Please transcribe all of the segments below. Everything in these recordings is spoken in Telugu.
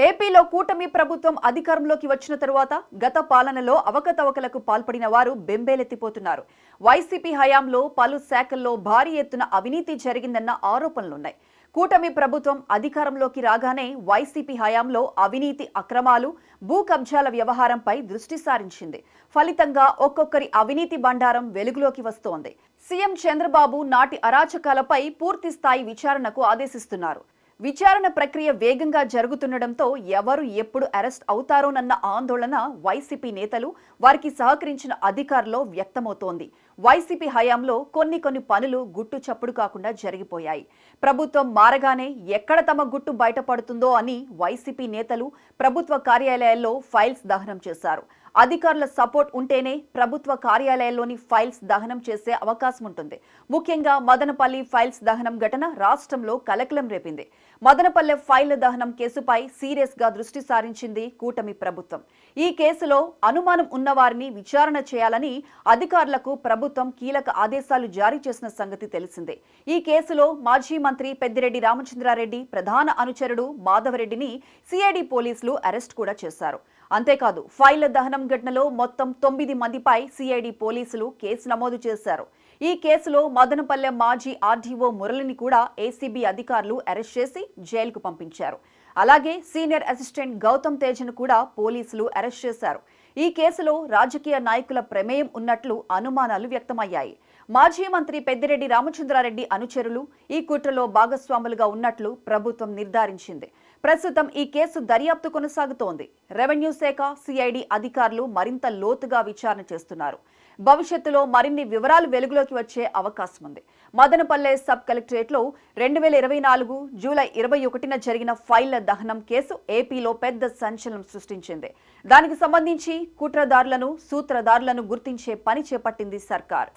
ఏపీలో కూటమి ప్రభుత్వం అధికారంలోకి వచ్చిన తరువాత గత పాలనలో అవకతవకలకు పాల్పడిన వారు బెంబేలెత్తిపోతున్నారు. వైసీపీ హయాంలో పలు శాఖల్లో భారీ ఎత్తున అవినీతి జరిగిందన్న ఆరోపణలున్నాయి. కూటమి ప్రభుత్వం అధికారంలోకి రాగానే వైసీపీ హయాంలో అవినీతి అక్రమాలు, భూ కబ్జాల వ్యవహారంపై దృష్టి సారించింది. ఫలితంగా ఒక్కొక్కరి అవినీతి బండారం వెలుగులోకి వస్తోంది. సీఎం చంద్రబాబు నాటి అరాచకాలపై పూర్తి స్థాయి విచారణకు ఆదేశిస్తున్నారు. విచారణ ప్రక్రియ వేగంగా జరుగుతుండటంతో ఎవరు ఎప్పుడు అరెస్ట్ అవుతారోనన్న ఆందోళన వైసీపీ నేతలు, వారికి సహకరించిన అధికారుల్లో వ్యక్తమవుతోంది. వైసీపీ హయాంలో కొన్ని పనులు గుట్టు చప్పుడు కాకుండా జరిగిపోయాయి. ప్రభుత్వం మారగానే ఎక్కడ తమ గుట్టు బయటపడుతుందో అని వైసీపీ నేతలు ప్రభుత్వ కార్యాలయాల్లో ఫైల్స్ దహనం చేశారు. అధికారుల సపోర్ట్ ఉంటేనే ప్రభుత్వ కార్యాలయాల్లోని ఫైల్స్ దహనం చేసే అవకాశం ఉంటుంది. ముఖ్యంగా మదనపల్లి ఫైల్స్ దహనం ఘటన రాష్ట్రంలో కలకలం రేపింది. మదనపల్లె ఫైళ్ల దహనం కేసుపై సీరియస్ గా దృష్టి సారించింది కూటమి ప్రభుత్వం. ఈ కేసులో అనుమానం ఉన్నవారిని విచారణ చేయాలని అధికారులకు ప్రభుత్వం కీలక ఆదేశాలు జారీ చేసిన సంగతి తెలిసిందే. ఈ కేసులో మాజీ మంత్రి పెద్దిరెడ్డి రామచంద్రారెడ్డి ప్రధాన అనుచరుడు మాధవరెడ్డిని సిఐడి పోలీసులు అరెస్ట్ కూడా చేశారు. అంతేకాదు, ఫైళ్ల దహనం ఘటనలో మొత్తం 9 మందిపై సిఐడి పోలీసులు కేసు నమోదు చేశారు. ఈ కేసులో మదనపల్లె మాజీ ఆర్డీఓ మురళిని కూడా ఏసీబీ అధికారులు అరెస్ట్ చేసి జైలుకు పంపించారు. అలాగే సీనియర్ అసిస్టెంట్ గౌతమ్ తేజ్ను కూడా పోలీసులు అరెస్ట్ చేశారు. ఈ కేసులో రాజకీయ నాయకుల ప్రమేయం ఉన్నట్లు అనుమానాలు వ్యక్తమయ్యాయి. మాజీ మంత్రి పెద్దిరెడ్డి రామచంద్రారెడ్డి అనుచరులు ఈ కుట్రలో భాగస్వాములుగా ఉన్నట్లు ప్రభుత్వం నిర్ధారించింది. ప్రస్తుతం ఈ కేసు దర్యాప్తు కొనసాగుతోంది. రెవెన్యూ శాఖ, సిఐడి అధికారులు మరింత లోతుగా విచారణ చేస్తున్నారు. భవిష్యత్తులో మరిన్ని వివరాలు వెలుగులోకి వచ్చే అవకాశం ఉంది. మదనపల్లె సబ్ కలెక్టరేట్లో 2024 జూలై 21న జరిగిన ఫైళ్ల దహనం కేసు ఏపీలో పెద్ద సంచలనం సృష్టించింది. దానికి సంబంధించి కుట్రదారులను, సూత్రధారులను గుర్తించే పని చేపట్టింది సర్కార్.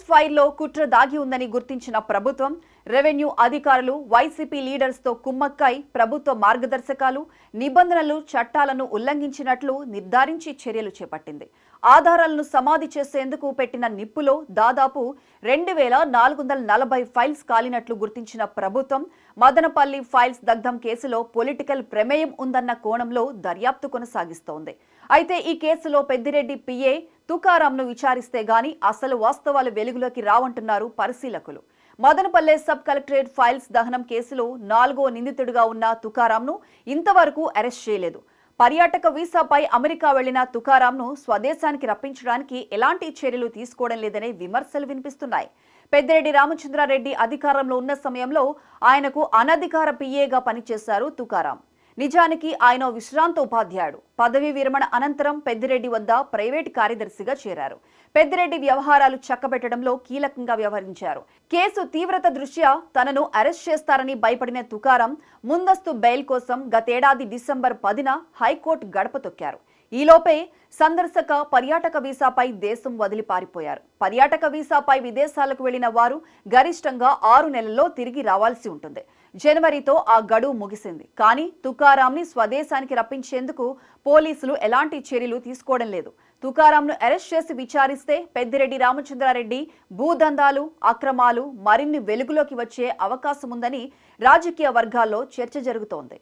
ఫైల్లో కుట్ర దాగి ఉందని గుర్తించిన ప్రభుత్వం, రెవెన్యూ అధికారులు వైసీపీ లీడర్స్ తో కుమ్మక్కై ప్రభుత్వ మార్గదర్శకాలు, నిబంధనలు, చట్టాలను ఉల్లంఘించినట్లు నిర్ధారించి చర్యలు చేపట్టింది. ఆధారాలను సమాధి చేసేందుకు పెట్టిన నిప్పులో దాదాపు 2440 ఫైల్స్ కాలినట్లు గుర్తించిన ప్రభుత్వం మదనపల్లి ఫైల్స్ దగ్ధం కేసులో పొలిటికల్ ప్రమేయం ఉందన్న కోణంలో దర్యాప్తు కొనసాగిస్తోంది. అయితే ఈ కేసులో పెద్దిరెడ్డి పిఏ తుకారాంను విచారిస్తే గాని అసలు వాస్తవాలు వెలుగులోకి రావంటున్నారు పరిశీలకులు. మదనపల్లె సబ్ కలెక్టరేట్ ఫైల్స్ దహనం కేసులో 4వ నిందితుడిగా ఉన్న తుకారాంను ఇంతవరకు అరెస్ట్ చేయలేదు. పర్యాటక వీసాపై అమెరికా వెళ్లిన తుకారాంను స్వదేశానికి రప్పించడానికి ఎలాంటి చర్యలు తీసుకోవడం లేదనే విమర్శలు వినిపిస్తున్నాయి. పెద్దిరెడ్డి రామచంద్రారెడ్డి అధికారంలో ఉన్న సమయంలో ఆయనకు అనధికార పిఏగా పనిచేశారు తుకారాం. నిజానికి ఆయన విశ్రాంత ఉపాధ్యాయుడు. పదవీ విరమణ అనంతరం పెద్దిరెడ్డి వద్ద ప్రైవేటు కార్యదర్శిగా చేరారు. పెద్దిరెడ్డి వ్యవహారాలు చక్కబెట్టడంలో కీలకంగా వ్యవహరించారు. కేసు తీవ్రత దృష్ట్యా తనను అరెస్ట్ చేస్తారని భయపడిన తుకారాం ముందస్తు బెయిల్ కోసం గతేడాది డిసెంబర్ 10న హైకోర్టు గడప తొక్కారు. ఈలోపే సందర్శక పర్యాటక వీసాపై దేశం వదిలి పారిపోయారు. పర్యాటక వీసాపై విదేశాలకు వెళ్లిన వారు గరిష్టంగా 6 నెలల్లో తిరిగి రావాల్సి ఉంటుంది. జనవరితో ఆ గడువు ముగిసింది. కానీ తుకారాంని స్వదేశానికి రప్పించేందుకు పోలీసులు ఎలాంటి చర్యలు తీసుకోవడం లేదు. తుకారాంను అరెస్ట్ చేసి విచారిస్తే పెద్దిరెడ్డి రామచంద్రారెడ్డి భూదందాలు, అక్రమాలు మరిన్ని వెలుగులోకి వచ్చే అవకాశం ఉందని రాజకీయ వర్గాల్లో చర్చ జరుగుతోంది.